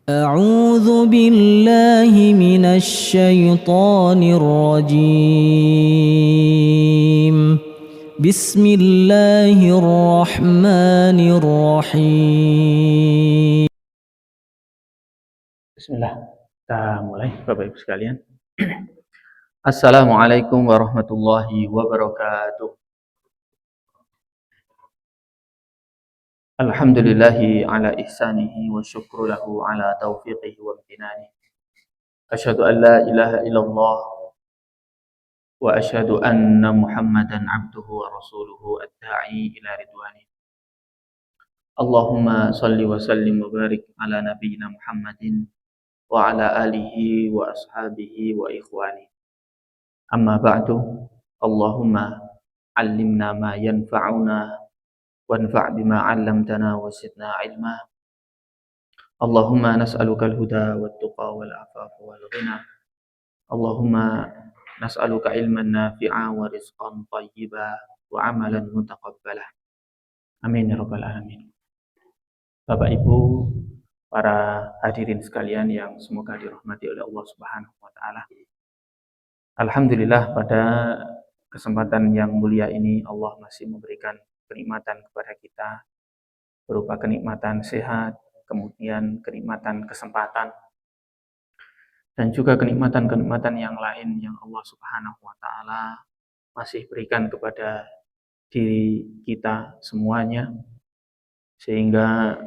أعوذ بالله من الشيطان الرجيم. بسم الله الرحمن الرحيم. Bismillah, kita mulai Bapak Ibu sekalian. Assalamualaikum warahmatullahi wabarakatuh. Alhamdulillahi ala ihsanihi wa syukru lahu ala taufiqihi wa amtinani. Asyhadu an la ilaha illallah wa asyhadu anna Muhammadan abduhu wa rasuluhu ad-da'i ila ridwani. Allahumma salli wa sallim wa barik ala nabiyyina Muhammadin wa ala alihi wa ashabihi wa ikhwani. Amma ba'du, Allahumma allimna ma yanfa'una wanfa' bima 'allamtana wa zidna 'ilma. Allahumma nas'aluka al-huda wat-tuqa wal-'afafa wal-ghina. Allahumma nas'aluka 'ilman nafi'a wa rizqan thayyiba wa 'amalan mutaqabbala. Amin ya rabbal alamin. Bapak Ibu, para hadirin sekalian yang semoga dirahmati oleh Allah Subhanahu wa taala. Alhamdulillah, pada kesempatan yang mulia ini Allah masih memberikan kenikmatan kepada kita berupa kenikmatan sehat, kemudian kenikmatan kesempatan, dan juga kenikmatan-kenikmatan yang lain yang Allah Subhanahu wa taala masih berikan kepada diri kita semuanya, sehingga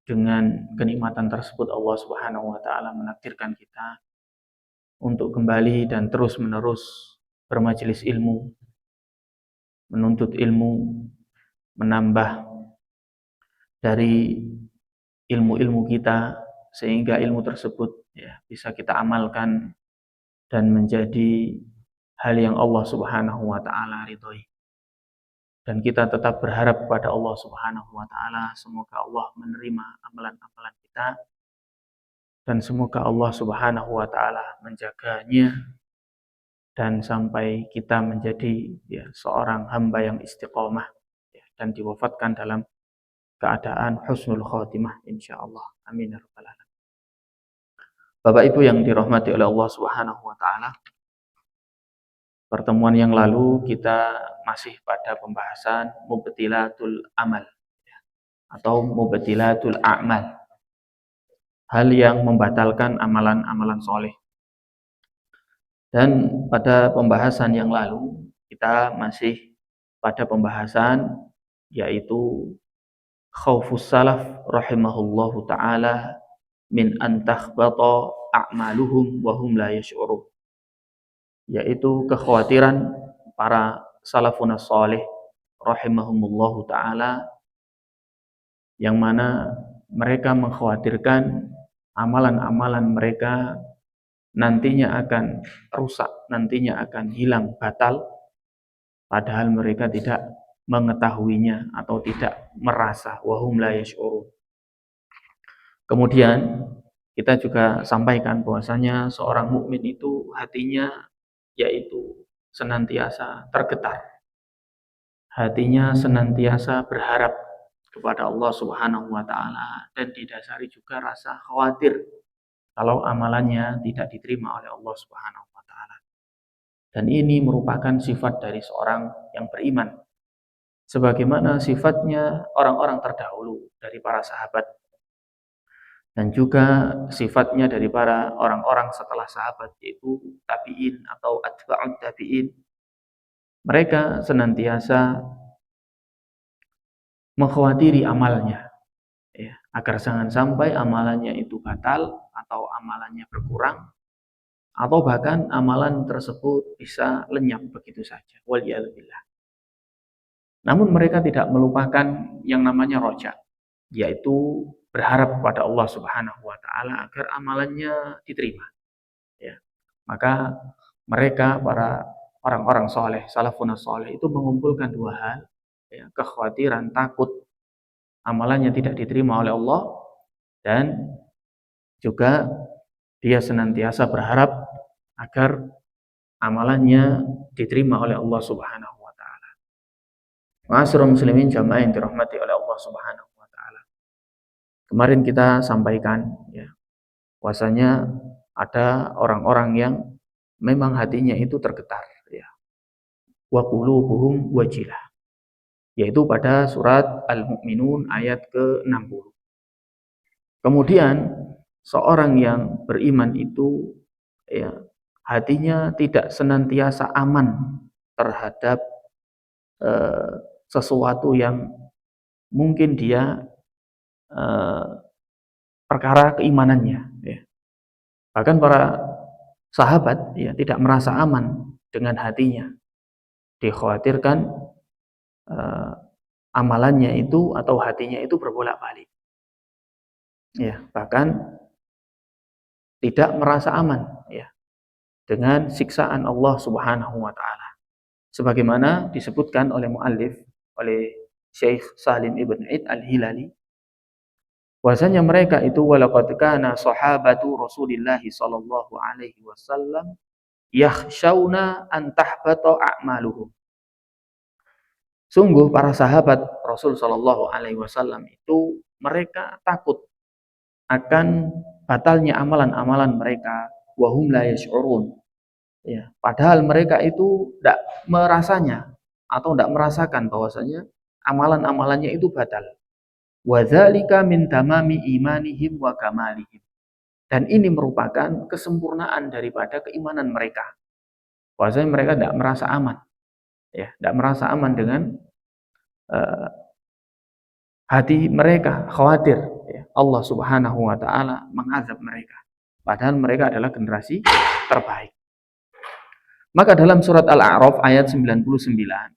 dengan kenikmatan tersebut Allah Subhanahu wa taala menakdirkan kita untuk kembali dan terus-menerus bermajelis ilmu, menuntut ilmu, menambah dari ilmu-ilmu kita, sehingga ilmu tersebut bisa kita amalkan dan menjadi hal yang Allah Subhanahu wa taala ridhoi. Dan kita tetap berharap kepada Allah Subhanahu wa taala, semoga Allah menerima amalan-amalan kita dan semoga Allah Subhanahu wa taala menjaganya dan sampai kita menjadi seorang hamba yang istiqomah dan diwafatkan dalam keadaan husnul khotimah insyaallah. Amin ya rabbal alamin. Bapak Ibu yang dirahmati oleh Allah Subhanahu wa taala, pertemuan yang lalu kita masih pada pembahasan mubtilatul amal atau mubtilatul a'mal, hal yang membatalkan amalan-amalan soleh. Dan pada pembahasan yang lalu kita masih pada pembahasan yaitu khaufus salaf rahimahullahu ta'ala min an takhbata a'maluhum wa hum la yash'urun, yaitu kekhawatiran para salafun salih rahimahumullahu ta'ala yang mana mereka mengkhawatirkan amalan-amalan mereka nantinya akan rusak, nantinya akan hilang, batal, padahal mereka tidak mengetahuinya atau tidak merasa, wahum la yash'urun. Kemudian kita juga sampaikan bahwasanya seorang mukmin itu hatinya yaitu senantiasa tergetar, hatinya senantiasa berharap kepada Allah Subhanahu wa taala, dan didasari juga rasa khawatir kalau amalannya tidak diterima oleh Allah Subhanahu wa taala. Dan ini merupakan sifat dari seorang yang beriman, sebagaimana sifatnya orang-orang terdahulu dari para sahabat, dan juga sifatnya dari para orang-orang setelah sahabat, yaitu tabi'in atau atba'ut tabi'in. Mereka senantiasa mengkhawatiri amalnya, agar jangan sampai amalannya itu batal atau amalannya berkurang, atau bahkan amalan tersebut bisa lenyap begitu saja. Waliyadzubillah. Namun mereka tidak melupakan yang namanya roja, yaitu berharap kepada Allah Subhanahu wa taala agar amalannya diterima. Maka mereka, para orang-orang soleh, salafun soleh, itu mengumpulkan dua hal, kekhawatiran, takut amalannya tidak diterima oleh Allah, dan juga dia senantiasa berharap agar amalannya diterima oleh Allah Subhanahu wa taala. Ma'asyiral muslimin jamaah yang dirahmati oleh Allah Subhanahu wa taala. Kemarin kita sampaikan Bahwasanya ada orang-orang yang memang hatinya itu tergetar, ya. Wa qulubuhum wajilah, yaitu pada surat Al-Mu'minun ayat ke-60. Kemudian seorang yang beriman itu, ya, hatinya tidak senantiasa aman terhadap sesuatu yang mungkin dia perkara keimanannya, ya. Bahkan para sahabat, ya, tidak merasa aman dengan hatinya. Dikhawatirkan amalannya itu atau hatinya itu berbolak-balik, ya. Bahkan tidak merasa aman, ya, dengan siksaan Allah Subhanahu wa taala. Sebagaimana disebutkan oleh muallif, oleh Syekh Salim Ibn Aid Al-Hilali, bahwasanya mereka itu walaqad kana sahabatu Rasulillah sallallahu alaihi wasallam yakhshawna an tahbata a'maluhum. Sungguh para sahabat Rasul sallallahu alaihi wasallam itu mereka takut akan batalnya amalan-amalan mereka, wa hum la yash'urun. Ya, padahal mereka itu tidak merasanya atau tidak merasakan bahwasanya amalan-amalannya itu batal. Wadzalika min tamami imanihim wa kamalihim. Dan ini merupakan kesempurnaan daripada keimanan mereka. Bahwasanya mereka tidak merasa aman, ya, tidak merasa aman dengan hati mereka khawatir, ya, Allah Subhanahu wa taala mengazab mereka. Padahal mereka adalah generasi terbaik. Maka dalam surat Al-A'raf ayat 99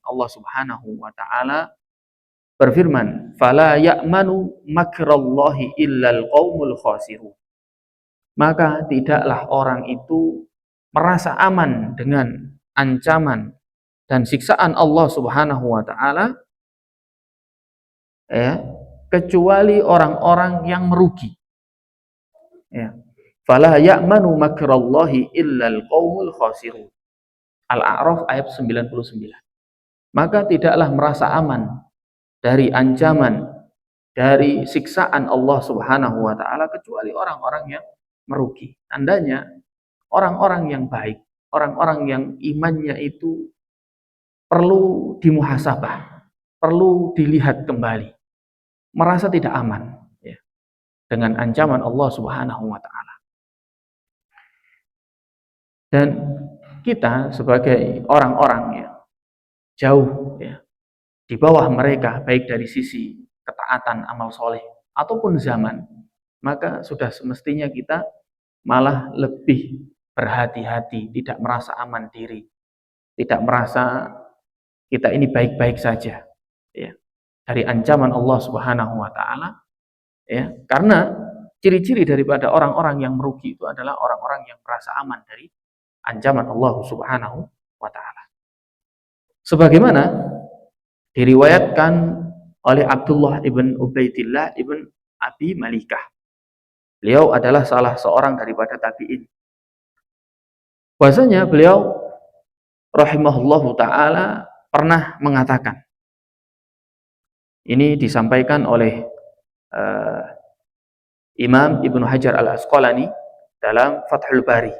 Allah Subhanahu wa taala berfirman, "Fala ya'manu makrallahi illal qaumul khasirun." Maka tidaklah orang itu merasa aman dengan ancaman dan siksaan Allah Subhanahu wa taala, ya, kecuali orang-orang yang merugi. Ya. Fala ya'manu makrallahi illal qaumul khasirun. Al-A'raf ayat 99. Maka tidaklah merasa aman dari ancaman, dari siksaan Allah Subhanahu wa taala kecuali orang-orang yang merugi. Tandanya orang-orang yang baik, orang-orang yang imannya itu perlu dimuhasabah, perlu dilihat kembali, merasa tidak aman, ya, dengan ancaman Allah Subhanahu wa taala. Dan kita sebagai orang-orang yang jauh, ya, di bawah mereka baik dari sisi ketaatan amal soleh ataupun zaman, maka sudah semestinya kita malah lebih berhati-hati, tidak merasa aman diri, tidak merasa kita ini baik-baik saja, ya, dari ancaman Allah Subhanahu wa taala, ya. Karena ciri-ciri daripada orang-orang yang merugi itu adalah orang-orang yang merasa aman dari ancaman Allah Subhanahu wa taala. Sebagaimana diriwayatkan oleh Abdullah ibn Ubaidillah ibn Abi Malikah. Beliau adalah salah seorang daripada tabi'in. Bahwasanya beliau rahimahullahu taala pernah mengatakan, ini disampaikan oleh Imam Ibnu Hajar Al-Asqalani dalam Fathul Bari.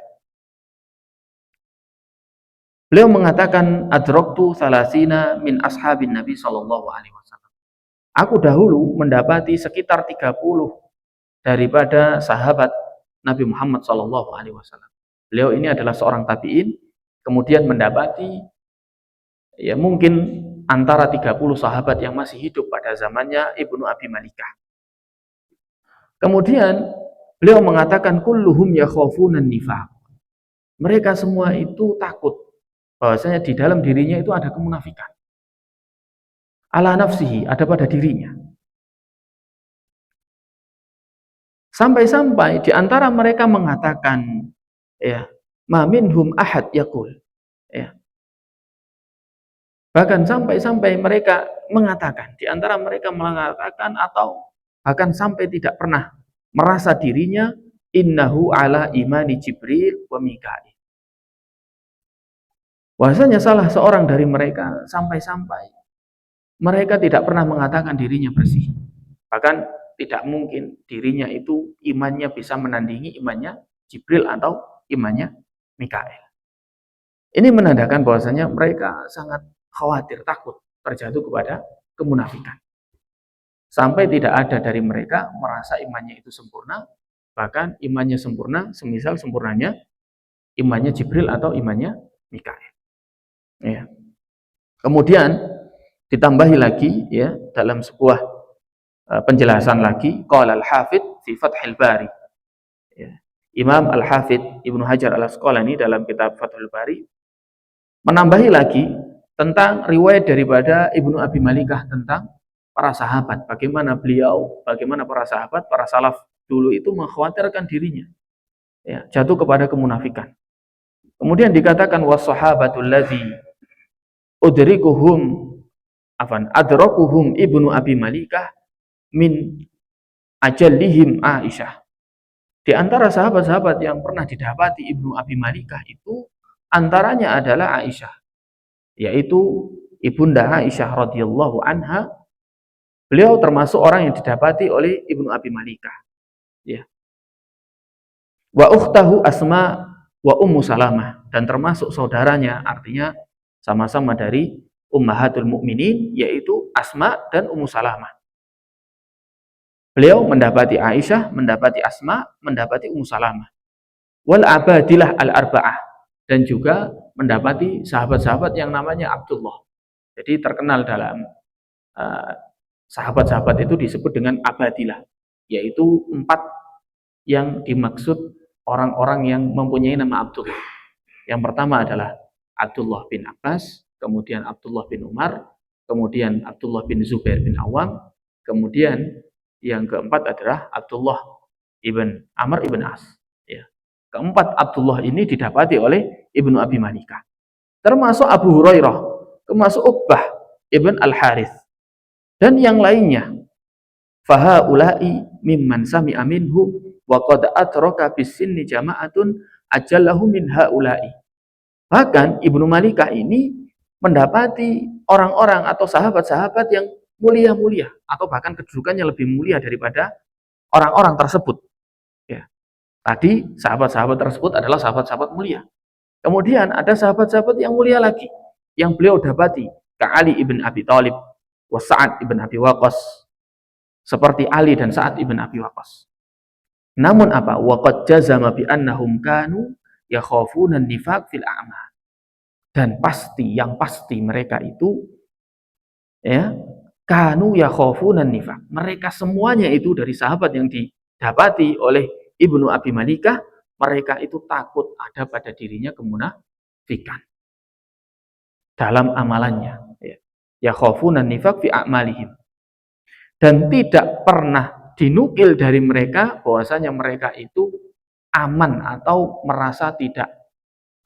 Beliau mengatakan, adraktu salasina min ashabin Nabi sallallahu alaihi wasallam. Aku dahulu mendapati sekitar 30 daripada sahabat Nabi Muhammad sallallahu alaihi wasallam. Beliau ini adalah seorang tabi'in, kemudian mendapati, ya, mungkin antara 30 sahabat yang masih hidup pada zamannya Ibnu Abi Malikah. Kemudian beliau mengatakan, kulluhum yakhafunan nifaq. Mereka semua itu takut bahwasanya di dalam dirinya itu ada kemunafikan. Ala nafsihi, ada pada dirinya. Sampai-sampai di antara mereka mengatakan, ya, ma minhum ahad yaqul, ya. Bahkan sampai-sampai mereka mengatakan, di antara mereka mengatakan atau bahkan sampai tidak pernah merasa dirinya innahu ala imani Jibril wa Mikail. Bahwasanya salah seorang dari mereka sampai-sampai mereka tidak pernah mengatakan dirinya bersih. Bahkan tidak mungkin dirinya itu imannya bisa menandingi imannya Jibril atau imannya Mikail. Ini menandakan bahwasanya mereka sangat khawatir, takut terjatuh kepada kemunafikan. Sampai tidak ada dari mereka merasa imannya itu sempurna, bahkan imannya sempurna semisal sempurnanya imannya Jibril atau imannya Mikail. Ya. Kemudian ditambahi lagi ya dalam sebuah penjelasan lagi, qala al-Hafidz fi Fathul Bari. Ya. Imam Al-Hafidz Ibnu Hajar Al-Asqalani dalam kitab Fathul Bari menambahi lagi tentang riwayat daripada Ibnu Abi Malikah tentang para sahabat, bagaimana para sahabat, para salaf dulu itu mengkhawatirkan dirinya ya, jatuh kepada kemunafikan. Kemudian dikatakan was-sahabatul ladzi adrakuhum Ibnu Abi Malikah min ajallihim Aisyah. Di antara sahabat-sahabat yang pernah didapati Ibnu Abi Malikah itu antaranya adalah Aisyah, yaitu Ibunda Aisyah radhiyallahu anha. Beliau termasuk orang yang didapati oleh Ibnu Abi Malikah. Ya. Wa ukhtahu Asma wa Ummu Salamah, dan termasuk saudaranya, artinya sama-sama dari Ummahatul Mukminin, yaitu Asma dan Ummu Salamah. Beliau mendapati Aisyah, mendapati Asma, mendapati Ummu Salamah. Wal abadilah al-arba'ah, dan juga mendapati sahabat-sahabat yang namanya Abdullah. Jadi terkenal dalam sahabat-sahabat itu disebut dengan abadilah, yaitu 4 yang dimaksud orang-orang yang mempunyai nama Abdullah. Yang pertama adalah Abdullah bin Abbas, kemudian Abdullah bin Umar, kemudian Abdullah bin Zubair bin Awam, kemudian yang keempat adalah Abdullah ibn Amr ibn As. Ya. Keempat Abdullah ini didapati oleh Ibnu Abi Malikah. Termasuk Abu Hurairah, termasuk Uqbah ibn Al-Harith, dan yang lainnya. Fahaula'i mimman sami'a minhum wa qad atraka bis-sinni jama'atun ajallahu min haula'i. Bahkan Ibnu Malikah ini mendapati orang-orang atau sahabat-sahabat yang mulia-mulia, atau bahkan kedudukannya lebih mulia daripada orang-orang tersebut. Ya. Tadi sahabat-sahabat tersebut adalah sahabat-sahabat mulia. Kemudian ada sahabat-sahabat yang mulia lagi yang beliau dapati, ka Ali ibn Abi Thalib, wa Sa'ad ibn Abi Waqqas, seperti Ali dan Sa'ad ibn Abi Waqqas. Namun apa? Waqad jazama bi annahum kanu yakhafuna an-nifaq fil a'mal. Dan yang pasti mereka itu ya, kanu yakhafuna an-nifaq. Mereka semuanya itu dari sahabat yang didapati oleh Ibnu Abi Malikah, mereka itu takut ada pada dirinya kemunafikan dalam amalannya. Yakhafuna an-nifaq fi a'malihim. Dan tidak pernah dinukil dari mereka bahwasanya mereka itu aman atau merasa tidak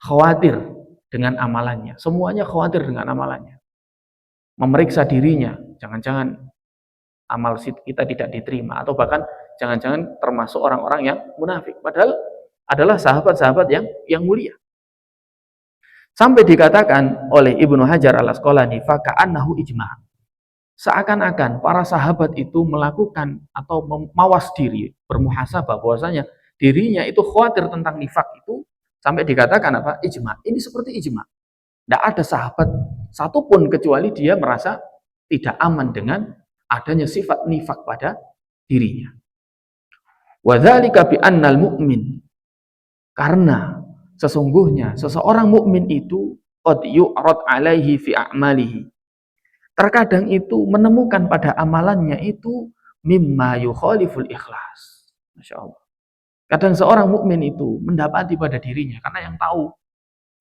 khawatir dengan amalannya. Semuanya khawatir dengan amalannya. Memeriksa dirinya, jangan-jangan amal kita tidak diterima, atau bahkan jangan-jangan termasuk orang-orang yang munafik. Padahal adalah sahabat-sahabat yang mulia. Sampai dikatakan oleh Ibnu Hajar Al-Asqalani, faka'annahu ijma'. Seakan-akan para sahabat itu melakukan atau mawas diri, bermuhasabah bahwasanya dirinya itu khawatir tentang nifak itu, sampai dikatakan apa? Ijma. Ini seperti ijma. Tidak ada sahabat satupun kecuali dia merasa tidak aman dengan adanya sifat nifak pada dirinya. Wadzalika bi annal mu'min, karena sesungguhnya seseorang mukmin itu qad yu'rad alaihi fi a'malihi, terkadang itu menemukan pada amalannya itu mimma yukhaliful ikhlas. Masya Allah. Kadang seorang mukmin itu mendapati pada dirinya, karena yang tahu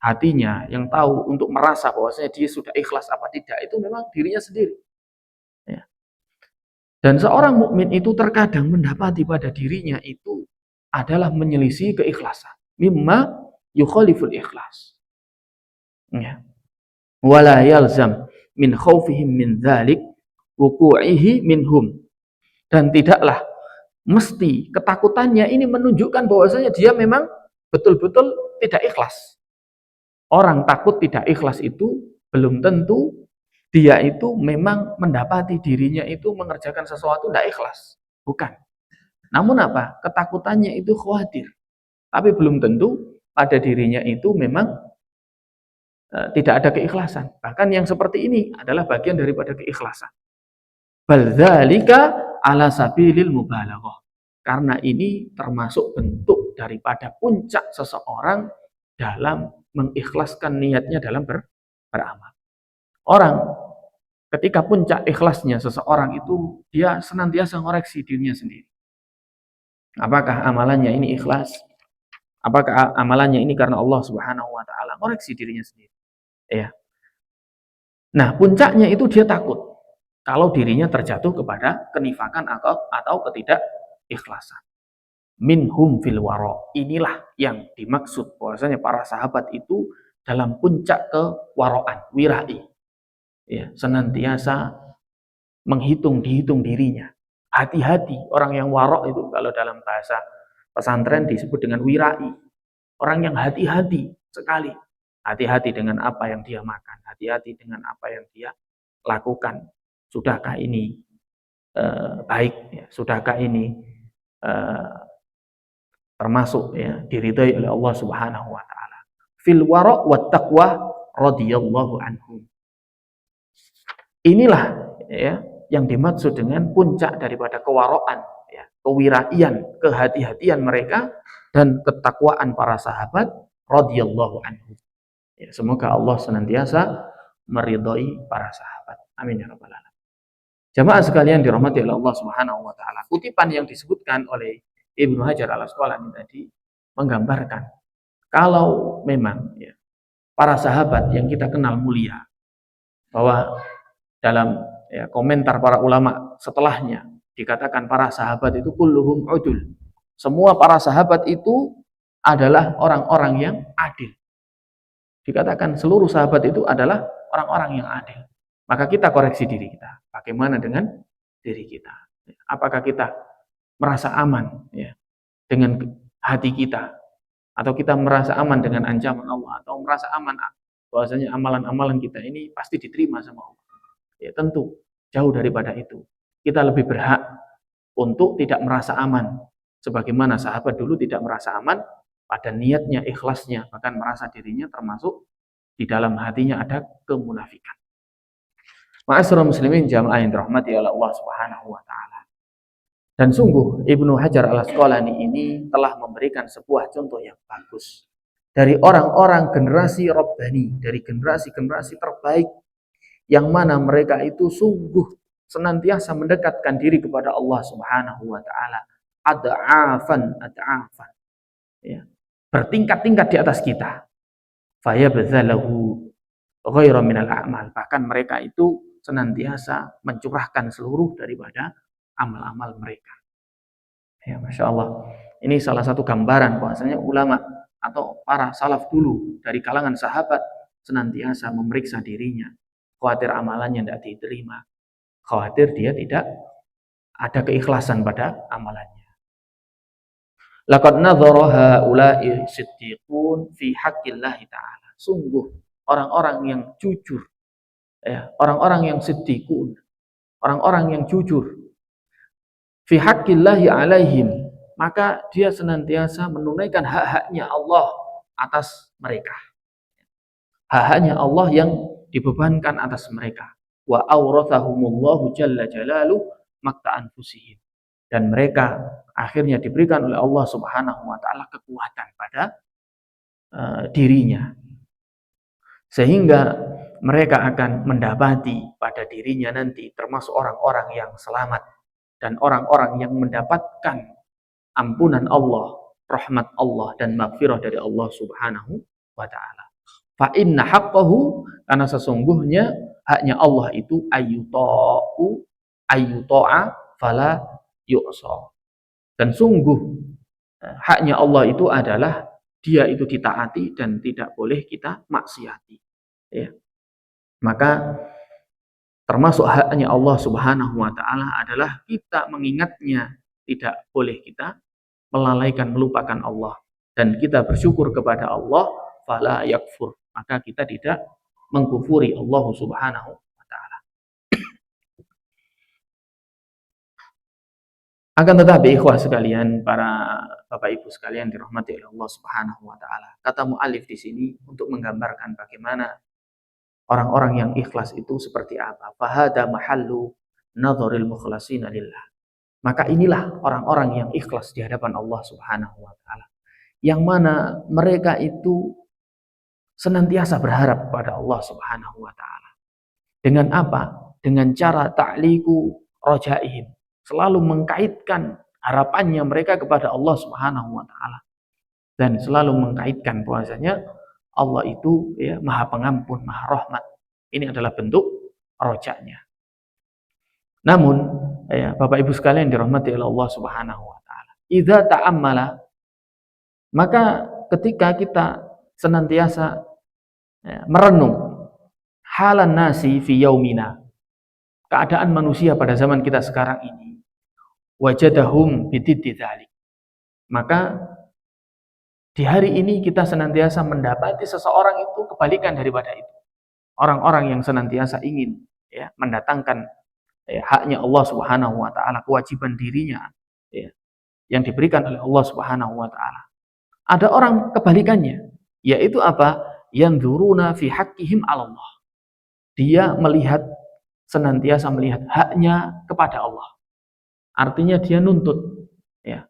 hatinya, yang tahu untuk merasa bahwasanya dia sudah ikhlas apa tidak, itu memang dirinya sendiri. Ya. Dan seorang mukmin itu terkadang mendapati pada dirinya itu adalah menyelisih keikhlasan. Mimma yukhaliful ikhlas. Ya. Wala yalzam min khaufihim min dzalik wuqu'ihi minhum, dan tidaklah mesti ketakutannya ini menunjukkan bahwasanya dia memang betul-betul tidak ikhlas. Orang takut tidak ikhlas itu belum tentu dia itu memang mendapati dirinya itu mengerjakan sesuatu tidak ikhlas. Bukan. Namun apa? Ketakutannya itu khawatir. Tapi belum tentu pada dirinya itu memang tidak ada keikhlasan. Bahkan yang seperti ini adalah bagian daripada keikhlasan. Bal dzalika ala sabilil mubalaghah. Karena ini termasuk bentuk daripada puncak seseorang dalam mengikhlaskan niatnya dalam beramal. Orang ketika puncak ikhlasnya seseorang itu dia senantiasa ngoreksi dirinya sendiri. Apakah amalannya ini ikhlas? Apakah amalannya ini karena Allah Subhanahu wa taala? Ngoreksi dirinya sendiri. Ya. Nah, puncaknya itu dia takut kalau dirinya terjatuh kepada kenifakan atau ketidakikhlasan. Minhum fil waro. Inilah yang dimaksud bahwasanya para sahabat itu dalam puncak kewaroan, wirai. Ya, senantiasa dihitung dirinya. Hati-hati, orang yang warok itu kalau dalam bahasa pesantren disebut dengan wirai. Orang yang hati-hati sekali. Hati-hati dengan apa yang dia makan, hati-hati dengan apa yang dia lakukan. Sudahkah ini baik? Ya, sudahkah ini termasuk ya diridhai oleh Allah Subhanahu wa taala. Fil wara' wat taqwa radhiyallahu anhum. Inilah ya yang dimaksud dengan puncak daripada kewaraan, ya, kewiraian, kehati-hatian mereka dan ketakwaan para sahabat radhiyallahu anhum. Ya, semoga Allah senantiasa meridhai para sahabat. Amin ya rabbal alamin. Jamaah sekalian dirahmati oleh Allah Subhanahu wa taala. Kutipan yang disebutkan oleh Ibnu Hajar Al-Asqalani tadi menggambarkan kalau memang ya, para sahabat yang kita kenal mulia, bahwa dalam ya, komentar para ulama setelahnya dikatakan para sahabat itu kulluhum udul. Semua para sahabat itu adalah orang-orang yang adil. Dikatakan seluruh sahabat itu adalah orang-orang yang adil. Maka kita koreksi diri kita. Bagaimana dengan diri kita? Apakah kita merasa aman ya, dengan hati kita? Atau kita merasa aman dengan ancaman Allah? Atau merasa aman bahwasanya amalan-amalan kita ini pasti diterima sama Allah? Ya tentu jauh daripada itu. Kita lebih berhak untuk tidak merasa aman. Sebagaimana sahabat dulu tidak merasa aman pada niatnya, ikhlasnya, bahkan merasa dirinya termasuk di dalam hatinya ada kemunafikan. Ma'asyiral muslimin jamaah yang dirahmati oleh Allah Subhanahu wa taala. Dan sungguh Ibnu Hajar Al-Asqalani ini telah memberikan sebuah contoh yang bagus dari orang-orang generasi Rabbani, dari generasi-generasi terbaik yang mana mereka itu sungguh senantiasa mendekatkan diri kepada Allah Subhanahu wa taala. Ad'afan. Ya. Bertingkat-tingkat di atas kita. Fayabdzalahu ghairu minal a'mal. Bahkan mereka itu senantiasa mencurahkan seluruh daripada amal-amal mereka. Ya, Masya Allah. Ini salah satu gambaran bahwasanya ulama atau para salaf dulu dari kalangan sahabat senantiasa memeriksa dirinya. Khawatir amalannya tidak diterima. Khawatir dia tidak ada keikhlasan pada amalannya. Laqad nadhara haula'i siddiqun fi haqqillahi ta'ala. Sungguh orang-orang yang jujur, ya, orang-orang yang siddiqun, orang-orang yang jujur fi haqqillahi alaihim, maka dia senantiasa menunaikan hak-haknya Allah atas mereka. Hak-haknya Allah yang dibebankan atas mereka. Wa awrathahumullahu jalla jalaluhu makta anfusihim. Dan mereka akhirnya diberikan oleh Allah Subhanahu wa taala kekuatan pada dirinya. Sehingga mereka akan mendapati pada dirinya nanti termasuk orang-orang yang selamat dan orang-orang yang mendapatkan ampunan Allah, rahmat Allah dan maghfirah dari Allah Subhanahu wa taala. Fa inna haqqahu, karena sesungguhnya haknya Allah itu ayyuta'a fala yu'sa. Dan sungguh haknya Allah itu adalah dia itu ditaati dan tidak boleh kita maksiati. Ya. Maka termasuk haknya Allah Subhanahu wa taala adalah kita mengingatnya, tidak boleh kita melalaikan, melupakan Allah, dan kita bersyukur kepada Allah, fala yakfur, maka kita tidak mengkufuri Allah Subhanahu wa taala. Akan tetapi ikhwah sekalian, para Bapak Ibu sekalian dirahmati oleh Allah Subhanahu wa taala. Kata muallif di sini untuk menggambarkan bagaimana orang-orang yang ikhlas itu seperti apa. Fahada mahallu nadharil mukhlasin lillah. Maka inilah orang-orang yang ikhlas di hadapan Allah Subhanahu wa taala. Yang mana mereka itu senantiasa berharap pada Allah Subhanahu wa taala. Dengan apa? Dengan cara ta'liqu rojaihim, selalu mengkaitkan harapannya mereka kepada Allah Subhanahu wa taala dan selalu mengkaitkan bahwasanya Allah itu ya Maha Pengampun, Maha Rahmat. Ini adalah bentuk rojaknya. Namun ya Bapak Ibu sekalian dirahmati oleh Allah Subhanahu wa taala. Idza ta'ammala, maka ketika kita senantiasa ya, merenung halan nasi fi yaumina, keadaan manusia pada zaman kita sekarang ini, wajadahum bididdi dzalik, maka di hari ini kita senantiasa mendapati seseorang itu kebalikan daripada itu. Orang-orang yang senantiasa ingin ya mendatangkan ya, haknya Allah Subhanahu wa taala, kewajiban dirinya ya, yang diberikan oleh Allah Subhanahu wa taala. Ada orang kebalikannya, yaitu apa? Yanzuruna fi haqqihim 'ala Allah. Dia melihat, senantiasa melihat haknya kepada Allah. Artinya dia nuntut ya.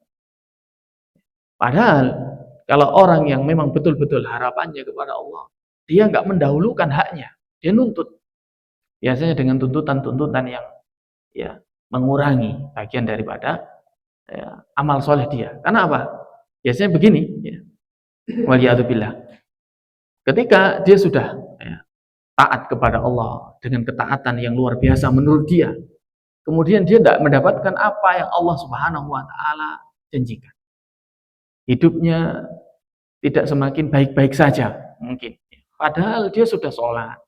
Padahal kalau orang yang memang betul-betul harapannya kepada Allah, dia nggak mendahulukan haknya, dia nuntut. Biasanya dengan tuntutan-tuntutan yang ya mengurangi bagian daripada ya, amal soleh dia. Karena apa? Biasanya begini, ya. Waliyadzubillah. Ketika dia sudah ya, taat kepada Allah dengan ketaatan yang luar biasa menurut dia, kemudian dia tidak mendapatkan apa yang Allah Subhanahu wa taala janjikan. Hidupnya tidak semakin baik-baik saja mungkin. Padahal dia sudah sholat.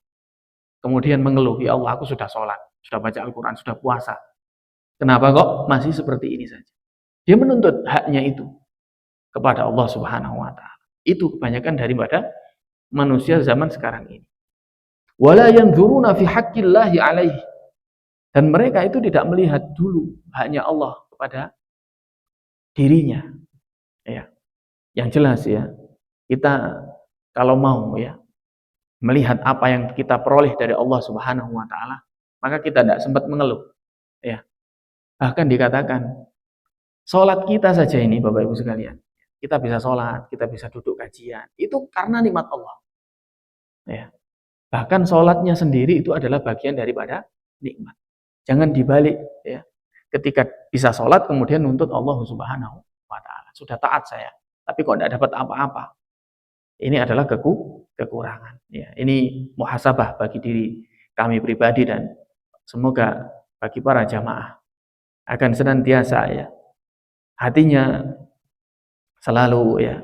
Kemudian mengeluh, ya Allah aku sudah sholat, sudah baca Al-Quran, sudah puasa. Kenapa kok masih seperti ini saja? Dia menuntut haknya itu kepada Allah Subhanahu wa taala. Itu kebanyakan daripada manusia zaman sekarang ini. Wala yanzuruna fi haqqillahi alaihi. Dan mereka itu tidak melihat dulu haknya Allah kepada dirinya. Ya. Yang jelas ya, kita kalau mau ya melihat apa yang kita peroleh dari Allah Subhanahu wa taala, maka kita tidak sempat mengeluh. Ya. Bahkan dikatakan sholat kita saja ini Bapak Ibu sekalian, kita bisa sholat, kita bisa duduk kajian, itu karena nikmat Allah. Ya. Bahkan sholatnya sendiri itu adalah bagian daripada nikmat. Jangan dibalik ya. Ketika bisa sholat kemudian nuntut Allah Subhanahu wa taala. Sudah taat saya, tapi kok tidak dapat apa-apa. Ini adalah kekurangan. Ya, ini muhasabah bagi diri kami pribadi dan semoga bagi para jamaah akan senantiasa ya hatinya selalu ya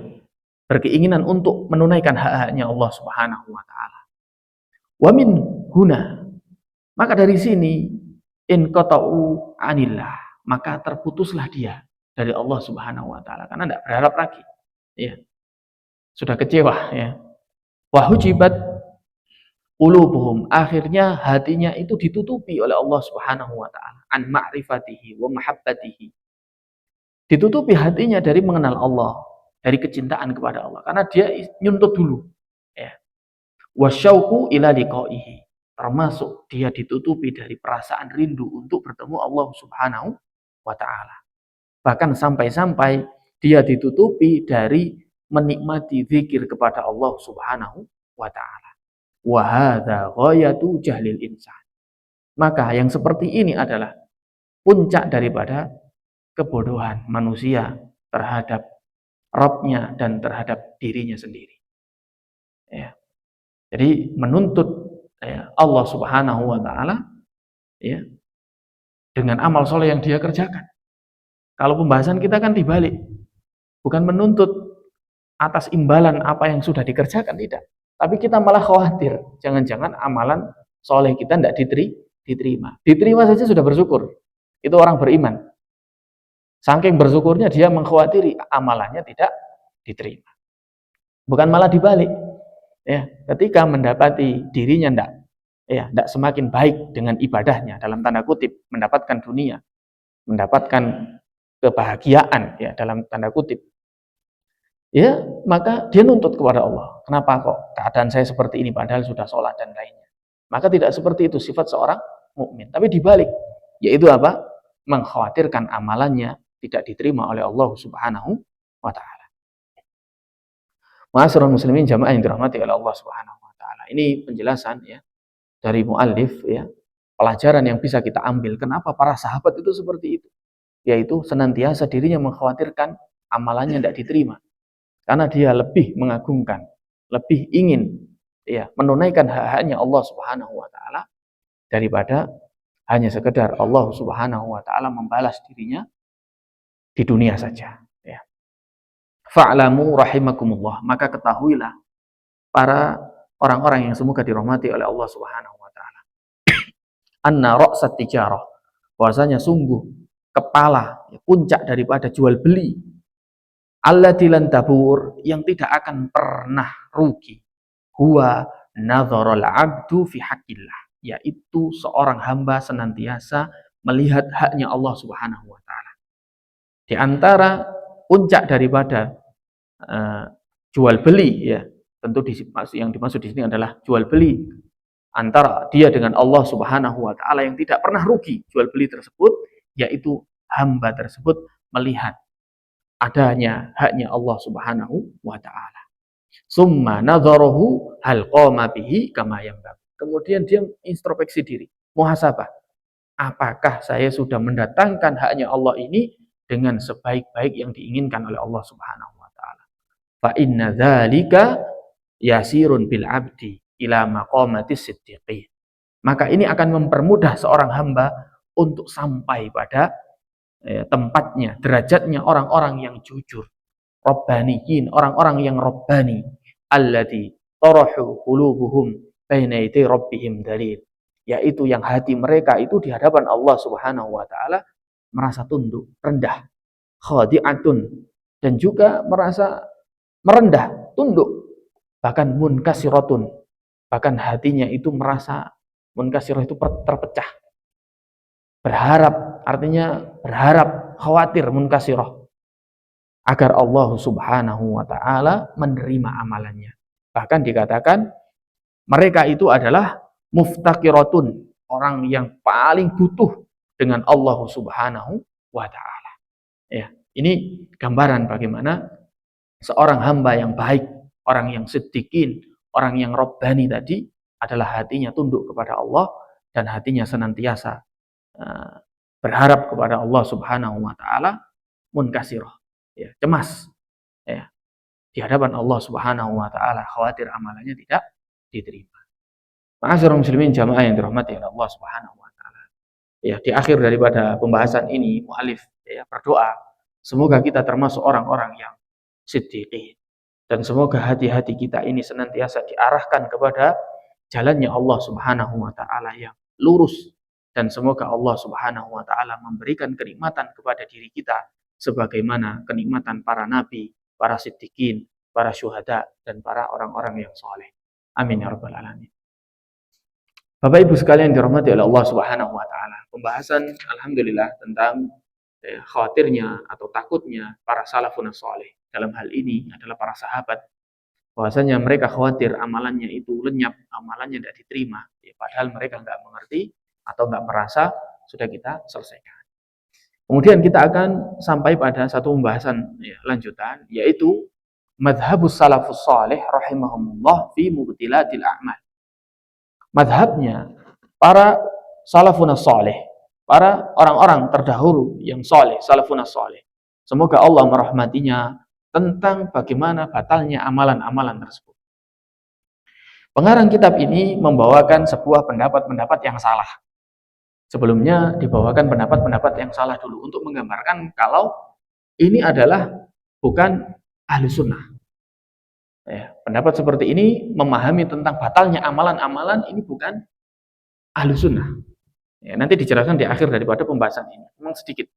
berkeinginan untuk menunaikan hak-haknya Allah Subhanahu wa taala. Wa min huna, maka dari sini in qata'u anillah, maka terputuslah dia dari Allah Subhanahu wa taala karena tidak berharap lagi. Ya. Sudah kecewa ya. Wa hujibat qulubuhum, akhirnya hatinya itu ditutupi oleh Allah Subhanahu wa taala an ma'rifatihi wa mahabbatihi. Ditutupi hatinya dari mengenal Allah, dari kecintaan kepada Allah karena dia nyuntut dulu ya. Wasyauqu ila liqaihi, termasuk dia ditutupi dari perasaan rindu untuk bertemu Allah Subhanahu wa taala. Bahkan sampai-sampai dia ditutupi dari menikmati zikir kepada Allah Subhanahu wa taala. Wa hadza ghayatu jahlil insan. Maka yang seperti ini adalah puncak daripada kebodohan manusia terhadap Rabb-nya dan terhadap dirinya sendiri. Ya. Jadi menuntut ya, Allah Subhanahu wa taala ya dengan amal soleh yang dia kerjakan. Kalau pembahasan kita kan dibalik. Bukan menuntut atas imbalan apa yang sudah dikerjakan, tidak. Tapi kita malah khawatir, jangan-jangan amalan soleh kita tidak diterima. Diterima saja sudah bersyukur. Itu orang beriman. Saking bersyukurnya dia mengkhawatiri amalannya tidak diterima. Bukan malah dibalik. Ya, ketika mendapati dirinya tidak semakin baik dengan ibadahnya dalam tanda kutip, mendapatkan dunia, mendapatkan kebahagiaan ya dalam tanda kutip, ya maka dia nuntut kepada Allah. Kenapa kok keadaan saya seperti ini padahal sudah sholat dan lainnya? Maka tidak seperti itu sifat seorang mukmin. Tapi dibalik, yaitu apa? Mengkhawatirkan amalannya tidak diterima oleh Allah Subhanahu wa taala. Ma'asyiral muslimin jamaah yang dirahmati oleh Allah Subhanahu wa taala. Ini penjelasan ya dari muallif ya. Pelajaran yang bisa kita ambil kenapa para sahabat itu seperti itu. Yaitu senantiasa dirinya mengkhawatirkan amalannya tidak diterima. Karena dia lebih mengagungkan, lebih ingin ya menunaikan hak-haknya Allah Subhanahu wa taala daripada hanya sekedar Allah Subhanahu wa taala membalas dirinya di dunia saja ya. Fa'lamu rahimakumullah, maka ketahuilah para orang-orang yang semoga dirahmati oleh Allah Subhanahu wa taala. Anna ra'sat tijarah, bahwasanya sungguh kepala puncak daripada jual beli allati lan tabur, yang tidak akan pernah rugi, huwa nadharul abdu fi haqqillah, yaitu seorang hamba senantiasa melihat haknya Allah Subhanahu wa taala. Di antara puncak daripada jual beli ya, tentu yang dimaksud di sini adalah jual beli antara dia dengan Allah Subhanahu wa taala yang tidak pernah rugi jual beli tersebut, yaitu hamba tersebut melihat adanya haknya Allah Subhanahu wa taala. Summa nadharahu hal qama bihi kama yanbaghi. Kemudian dia introspeksi diri, muhasabah. Apakah saya sudah mendatangkan haknya Allah ini dengan sebaik-baik yang diinginkan oleh Allah Subhanahu wa taala. Fa inna dzalika yasirun bil abdi ila maqamatis siddiqin. Maka ini akan mempermudah seorang hamba untuk sampai pada tempatnya, derajatnya orang-orang yang jujur, rabbaniyin, orang-orang yang rabbani, alladzi tarahu qulubuhum baina yaday rabbihim dalil, yaitu yang hati mereka itu di hadapan Allah Subhanahu wa taala merasa tunduk, rendah, khadi'atun, dan juga merasa merendah, tunduk, bahkan munkasiratun, bahkan hatinya itu merasa munkasirah itu terpecah. Berharap, artinya berharap, khawatir, munkasirah, agar Allah Subhanahu wa taala menerima amalannya. Bahkan dikatakan mereka itu adalah muftaqiratun, orang yang paling butuh dengan Allah Subhanahu wa taala. Ya, ini gambaran bagaimana seorang hamba yang baik, orang yang siddiqin, orang yang rabbani tadi adalah hatinya tunduk kepada Allah dan hatinya senantiasa berharap kepada Allah Subhanahu wa taala, munkasirah, ya, cemas ya di hadapan Allah Subhanahu wa taala, khawatir amalannya tidak diterima. Ma'asyiral muslimin jamaah yang dirahmati oleh Allah Subhanahu wa taala. Ya, di akhir daripada pembahasan ini muallif ya berdoa semoga kita termasuk orang-orang yang siddiqin, dan semoga hati-hati kita ini senantiasa diarahkan kepada jalannya Allah Subhanahu wa taala yang lurus, dan semoga Allah Subhanahu wa taala memberikan kenikmatan kepada diri kita sebagaimana kenikmatan para nabi, para siddiqin, para syuhada, dan para orang-orang yang soleh. Amin ya rabbal alamin. Bapak Ibu sekalian dirahmati oleh Allah Subhanahu wa taala. Pembahasan alhamdulillah tentang khawatirnya atau takutnya para salafun saleh dalam hal ini adalah para sahabat, bahwasanya mereka khawatir amalannya itu lenyap, amalannya tidak diterima, ya, padahal mereka nggak mengerti atau nggak merasa, sudah kita selesaikan. Kemudian kita akan sampai pada satu pembahasan ya, lanjutan, yaitu madhabus salafus salih rahimahumullah fi mubtilatil a'mal. Madhabnya para salafun salih, para orang-orang terdahulu yang saleh, salafun salih, semoga Allah merahmatinya, tentang bagaimana batalnya amalan-amalan tersebut. Pengarang kitab ini membawakan sebuah pendapat-pendapat yang salah. Sebelumnya dibawakan pendapat-pendapat yang salah dulu untuk menggambarkan kalau ini adalah bukan ahli sunnah. Ya, pendapat seperti ini memahami tentang batalnya amalan-amalan ini bukan ahli sunnah. Ya, nanti dijelaskan di akhir daripada pembahasan ini. Memang sedikit.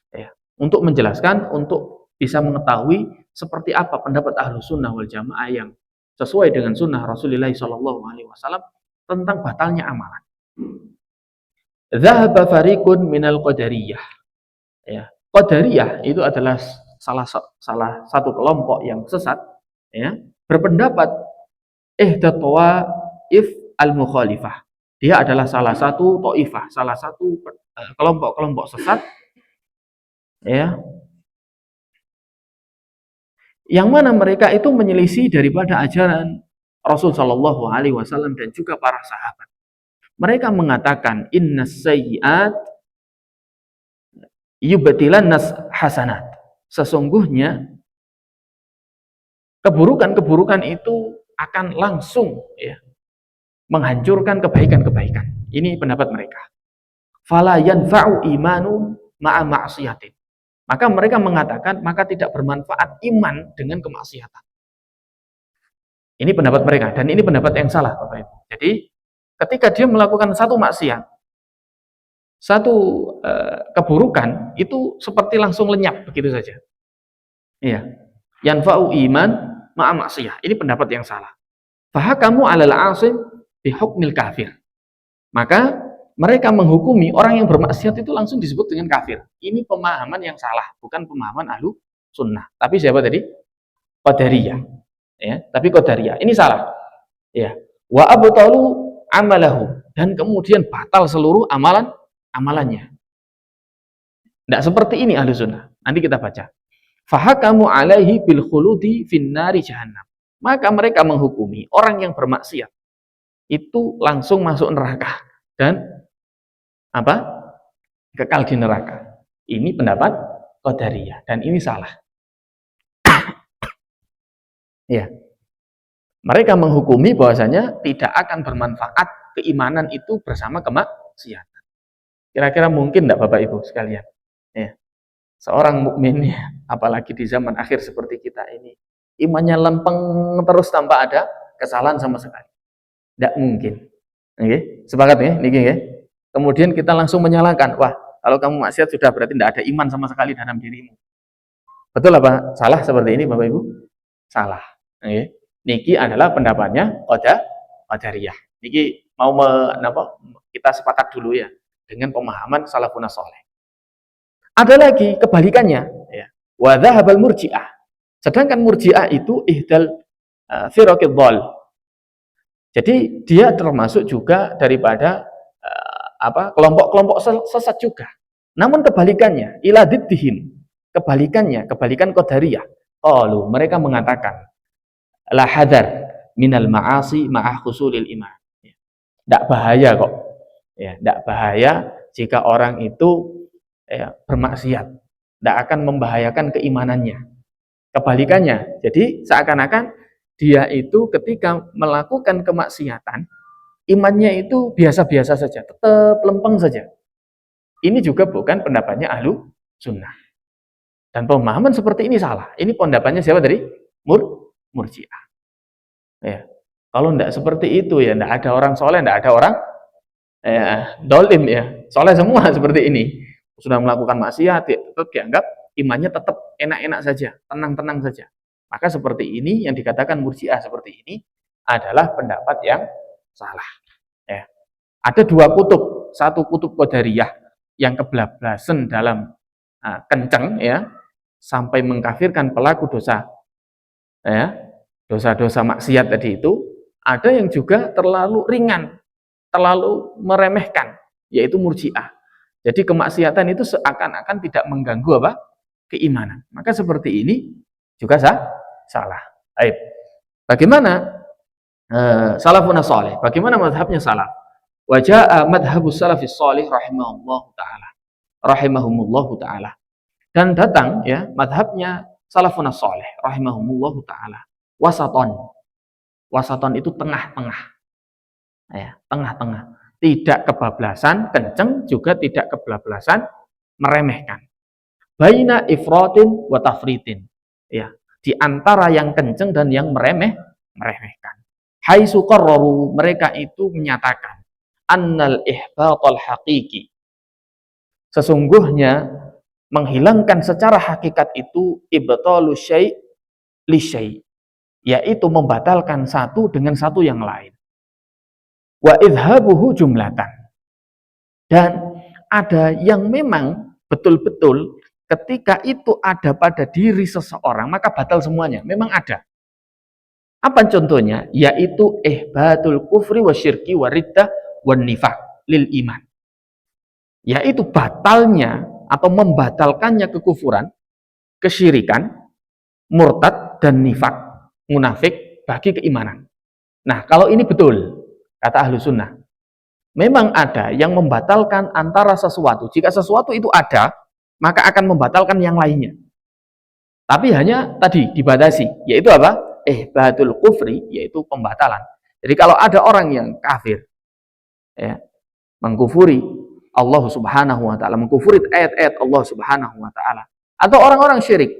Ya, untuk menjelaskan, untuk bisa mengetahui seperti apa pendapat ahli sunnah wal jamaah yang sesuai dengan sunnah Rasulullah SAW tentang batalnya amalan. Dhahaba fariqun minal qadariyah. Ya, Qadariyah itu adalah salah satu kelompok yang sesat, ya, berpendapat ihdat tawaif al-mukhalifah. Dia adalah salah satu taifah, salah satu kelompok-kelompok sesat, ya, yang mana mereka itu menyelisih daripada ajaran Rasul Shallallahu Alaihi Wasallam dan juga para sahabat. Mereka mengatakan innas sayyiat yubtilan nas hasanat. Sesungguhnya keburukan-keburukan itu akan langsung, ya, menghancurkan kebaikan-kebaikan. Ini pendapat mereka. Fala yanfa'u imanu ma'a ma'siyatin. Maka mereka mengatakan maka tidak bermanfaat iman dengan kemaksiatan. Ini pendapat mereka dan ini pendapat yang salah, Bapak Ibu. Jadi ketika dia melakukan satu maksiat, satu keburukan, itu seperti langsung lenyap begitu saja. Iya. Yanfa'u iman ma'a maksiyah. Ini pendapat yang salah. Fahakamu 'alal 'asim bi hukmil kafir. Maka mereka menghukumi orang yang bermaksiat itu langsung disebut dengan kafir. Ini pemahaman yang salah, bukan pemahaman ahlu sunnah. Tapi siapa tadi? Qadariyah. Ya, tapi Qadariyah. Ini salah. Ya. Wa abtalu amalahu, dan kemudian batal seluruh amalannya. Tidak seperti ini ahlu sunnah. Nanti kita baca. Fahakamu alaihi bil khuludi finnari jahannam. Maka mereka menghukumi orang yang bermaksiat itu langsung masuk neraka dan kekal di neraka. Ini pendapat Qadariyah dan ini salah. Ya. Mereka menghukumi bahwasanya tidak akan bermanfaat keimanan itu bersama kemaksiatan. Kira-kira mungkin tidak Bapak Ibu sekalian? Ya. Seorang mukmin, apalagi di zaman akhir seperti kita ini, imannya lempeng terus tanpa ada kesalahan sama sekali. Tidak mungkin. Oke, sepakat ya, niki ya. Kemudian kita langsung menyalahkan, wah, kalau kamu maksiat sudah berarti tidak ada iman sama sekali dalam dirimu. Betul apa? Salah seperti ini, Bapak Ibu? Salah. Oke. Niki adalah pendapatnya Qadariyah. Niki mau kita sepakat dulu ya dengan pemahaman salafun saleh. Ada lagi kebalikannya, ya. Wa dhahabal murji'ah. Sedangkan murji'ah itu ihdal firaqid dhal. Jadi dia termasuk juga daripada kelompok-kelompok sesat juga. Namun kebalikannya, ila diddihim. Kebalikan Qadariyah. Qalu, mereka mengatakan la hadar minal ma'asi ma'ah khusulil iman. Tidak bahaya kok. Ya, tidak bahaya jika orang itu bermaksiat, tidak akan membahayakan keimanannya. Kebalikannya, jadi seakan-akan dia itu ketika melakukan kemaksiatan, imannya itu biasa-biasa saja, tetap lempeng saja. Ini juga bukan pendapatnya ahlu sunnah. Dan pemahaman seperti ini salah. Ini pendapatnya siapa tadi? Murji'ah. Ya. Kalau tidak seperti itu ya, tidak ada orang soleh, tidak ada orang dolim ya. Soleh semua seperti ini. Sudah melakukan maksiat, tetap dianggap imannya tetap enak-enak saja, tenang-tenang saja. Maka seperti ini yang dikatakan Murji'ah seperti ini adalah pendapat yang salah. Ya. Ada dua kutub, satu kutub Qadariyah yang kebablasan dalam kencang ya, sampai mengkafirkan pelaku dosa, ya, dosa-dosa maksiat tadi itu. Ada yang juga terlalu ringan, terlalu meremehkan, yaitu Murji'ah. Jadi kemaksiatan itu seakan-akan tidak mengganggu keimanan. Maka seperti ini juga salah. Baik. Bagaimana salafun salih? Bagaimana madhabnya salaf? Wa jaa madhabus salafis salih rahimahumullahu taala. Dan datang ya madhabnya salafun salih rahimahumullahu taala. Wasaton. Wasaton itu tengah-tengah. Ya, tengah-tengah. Tidak kebablasan kenceng, juga tidak kebablasan meremehkan. Baina ifratin wa tafritin. Ya, di antara yang kenceng dan yang meremehkan. Haitsu qarraru, mereka itu menyatakan annal ihbatal haqiqi. Sesungguhnya menghilangkan secara hakikat itu ibtalu syai' li syai', yaitu membatalkan satu dengan satu yang lain. Wa idhabuhu jumlatan. Dan ada yang memang betul-betul ketika itu ada pada diri seseorang, maka batal semuanya. Memang ada. Apa contohnya? Yaitu ihbatul kufri wa syirki wa riddah wa nifaq lil iman. Yaitu batalnya atau membatalkannya kekufuran, kesyirikan, murtad, dan nifak, munafik bagi keimanan. Nah, kalau ini betul, kata ahlu sunnah, memang ada yang membatalkan antara sesuatu. Jika sesuatu itu ada, maka akan membatalkan yang lainnya. Tapi hanya tadi dibatasi, yaitu apa? Ihbatul kufri, yaitu pembatalan. Jadi kalau ada orang yang kafir, ya, mengkufuri Allah Subhanahu wa taala, mengkufuri ayat-ayat Allah Subhanahu wa taala, atau orang-orang syirik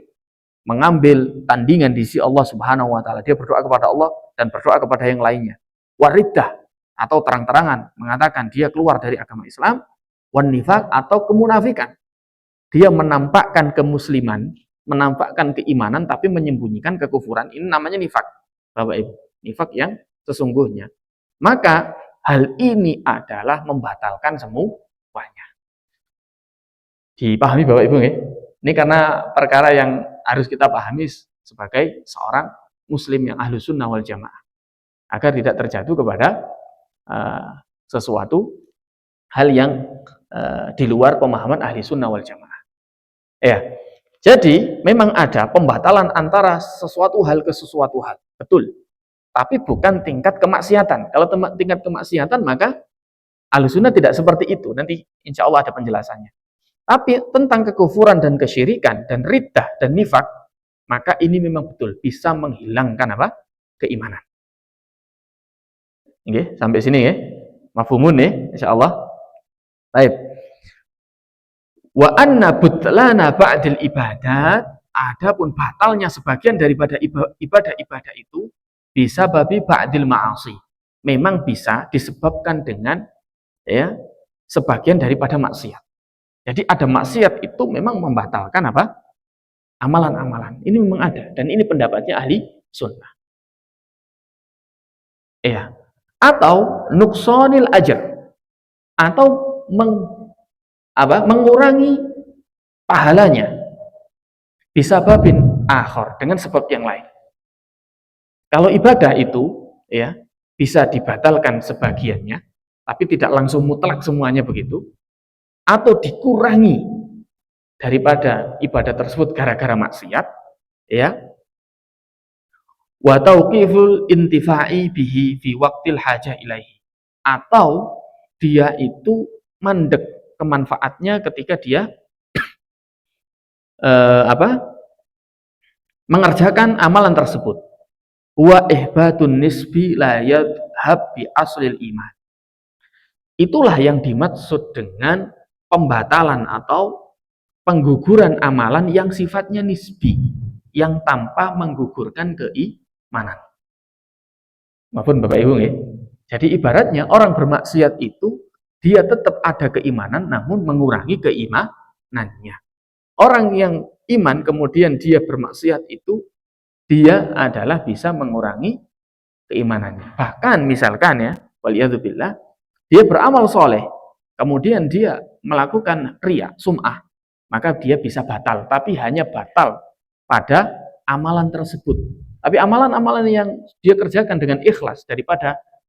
mengambil tandingan di sisi Allah Subhanahu wa taala, dia berdoa kepada Allah dan berdoa kepada yang lainnya. Wariddah, atau terang-terangan mengatakan dia keluar dari agama Islam, wan nifaq, atau kemunafikan. Dia menampakkan kemusliman, menampakkan keimanan tapi menyembunyikan kekufuran. Ini namanya nifaq, Bapak Ibu. Nifaq yang sesungguhnya. Maka hal ini adalah membatalkan semuanya. Dipahami Bapak Ibu ya? Ini karena perkara yang harus kita pahami sebagai seorang muslim yang ahlu sunnah wal jamaah, agar tidak terjatuh kepada sesuatu hal yang di luar pemahaman ahli sunnah wal jamaah. Ya, jadi memang ada pembatalan antara sesuatu hal ke sesuatu hal, betul. Tapi bukan tingkat kemaksiatan. Kalau tingkat kemaksiatan maka Ahlussunnah tidak seperti itu. Nanti insya Allah ada penjelasannya. Tapi tentang kekufuran dan kesyirikan dan riddah dan nifak, maka ini memang betul bisa menghilangkan apa? Keimanan. Oke, sampai sini ya. Mafhumun ya, insya Allah. Baik. Wa anna butlana ba'dil ibadat, adapun batalnya sebagian daripada ibadah-ibadah itu bisa babi ba'dil ma'asi. Memang bisa disebabkan dengan ya sebagian daripada maksiat. Jadi ada maksiat itu memang membatalkan apa? Amalan-amalan. Ini memang ada dan ini pendapatnya ahli sunnah. Ya. Atau nuksonil ajr, atau mengurangi pahalanya bisa babin akhor, dengan sebab yang lain. Kalau ibadah itu ya bisa dibatalkan sebagiannya, tapi tidak langsung mutlak semuanya begitu, atau dikurangi daripada ibadah tersebut gara-gara maksiat, ya. Wa tauqiful intifa'i bihi fi waqtil hajah ilaihi, atau dia itu mandek kemanfaatnya ketika dia mengerjakan amalan tersebut. Wa ihbatun nisbi la yadhhab bi aslil iman. Itulah yang dimaksud dengan pembatalan atau pengguguran amalan yang sifatnya nisbi, yang tanpa menggugurkan keimanan. Maafun Bapak Ibu ya. Jadi ibaratnya orang bermaksiat itu dia tetap ada keimanan namun mengurangi keimanannya. Orang yang iman kemudian dia bermaksiat itu dia adalah bisa mengurangi keimanannya. Bahkan misalkan ya, waliyadzubillah, dia beramal soleh, kemudian dia melakukan riya, sum'ah, maka dia bisa batal, tapi hanya batal pada amalan tersebut. Tapi amalan-amalan yang dia kerjakan dengan ikhlas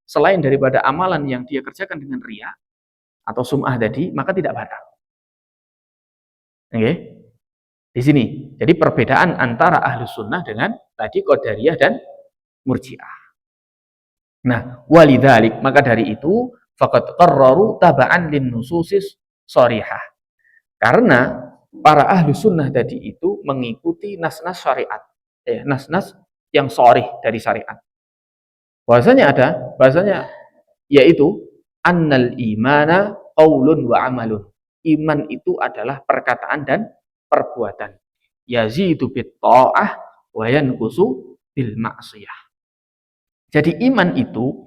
selain daripada amalan yang dia kerjakan dengan riya atau sum'ah tadi, maka tidak batal. Oke? Di sini. Jadi perbedaan antara Ahlus Sunnah dengan tadi Qadariyah dan Murji'ah. Nah, walidzalik, maka dari itu faqad qarraru taba'an lin nususis sharihah. Karena para ahlu sunnah tadi itu mengikuti nas-nas syariat, nas-nas yang sharih dari syariat. Bahasanya yaitu annal imana qaulun wa amalun. Iman itu adalah perkataan dan perbuatan. Yazidu bit ta'ah wa yanqusu bil ma'siyah. Jadi iman itu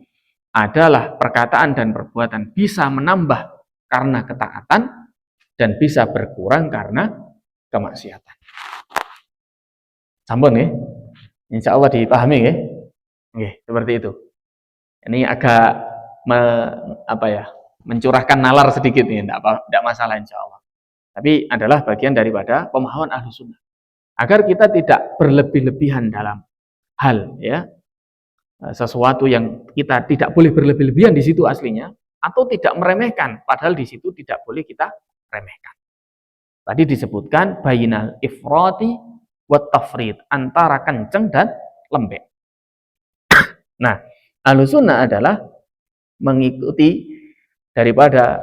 adalah perkataan dan perbuatan, bisa menambah karena ketaatan dan bisa berkurang karena kemaksiatan. Sampun ya? Insya Allah dipahami ya? Oke, seperti itu. Ini agak mencurahkan nalar sedikit nih, tidak masalah insya Allah. Tapi adalah bagian daripada pemahaman Ahlus Sunnah. Agar kita tidak berlebih-lebihan dalam hal ya sesuatu yang kita tidak boleh berlebih-lebihan di situ aslinya, atau tidak meremehkan, padahal di situ tidak boleh kita remehkan. Tadi disebutkan bainal ifrati wat tafrid, antara kenceng dan lembek. Nah, Ahlussunnah adalah mengikuti daripada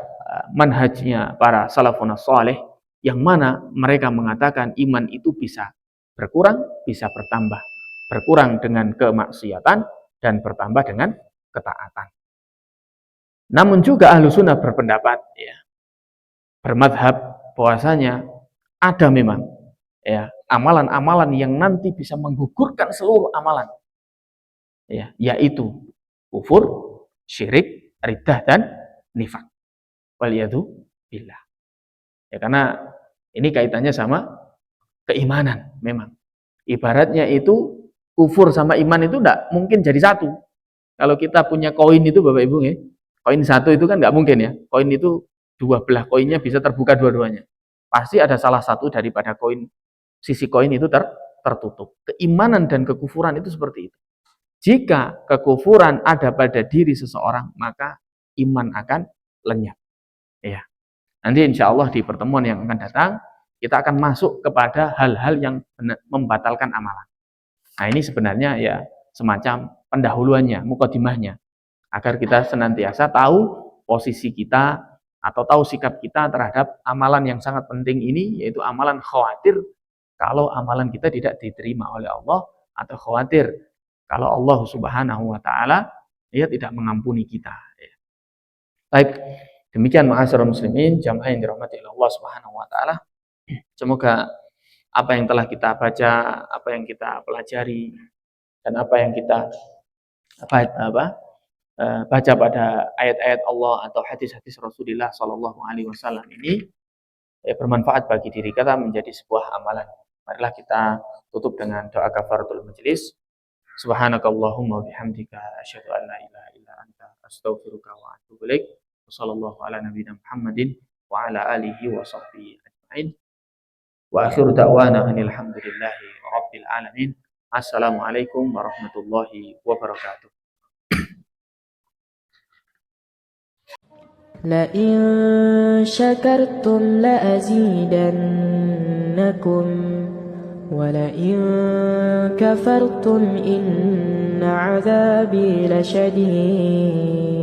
manhajnya para salafun saleh, yang mana mereka mengatakan iman itu bisa berkurang, bisa bertambah. Berkurang dengan kemaksiatan dan bertambah dengan ketaatan. Namun juga Ahlussunnah berpendapat ya, bermadhab bahwasanya ada memang ya amalan-amalan yang nanti bisa menggugurkan seluruh amalan, ya, yaitu kufur, syirik, riddah dan nifak. Waliyadu billah. Ya, karena ini kaitannya sama keimanan memang. Ibaratnya itu kufur sama iman itu enggak mungkin jadi satu. Kalau kita punya koin itu Bapak Ibu ya, koin satu itu kan nggak mungkin ya. Koin itu dua belah koinnya bisa terbuka dua-duanya. Pasti ada salah satu daripada koin, sisi koin itu tertutup. Keimanan dan kekufuran itu seperti itu. Jika kekufuran ada pada diri seseorang, maka iman akan lenyap. Ya. Nanti insya Allah di pertemuan yang akan datang, kita akan masuk kepada hal-hal yang membatalkan amalan. Nah ini sebenarnya ya semacam pendahuluannya, mukadimahnya, agar kita senantiasa tahu posisi kita atau tahu sikap kita terhadap amalan yang sangat penting ini, yaitu amalan khawatir kalau amalan kita tidak diterima oleh Allah, atau khawatir kalau Allah Subhanahu wa taala dia tidak mengampuni kita. Baik, demikian ma'asyiral muslimin, jamaah yang dirahmati Allah Subhanahu wa taala. Semoga apa yang telah kita baca, apa yang kita pelajari, dan apa yang kita baca pada ayat-ayat Allah atau hadis-hadis Rasulullah Shallallahu Alaihi Wasallam ini bermanfaat bagi diri kita, menjadi sebuah amalan. Marilah kita tutup dengan doa kafaratul majelis. Subhanakallahumma bihamdika asyhadu an la ilaha illa anta astaghfiruka wa atubu ilaik. Wassallallahu ala nabiyina Muhammadin wa ala alihi wa sahbihi ajma'in. Wa akhiru da'wana alhamdulillahi rabbil alamin. Assalamualaikum warahmatullahi wabarakatuh. لئن شكرتم لأزيدنكم ولئن كفرتم إن عذابي لشديد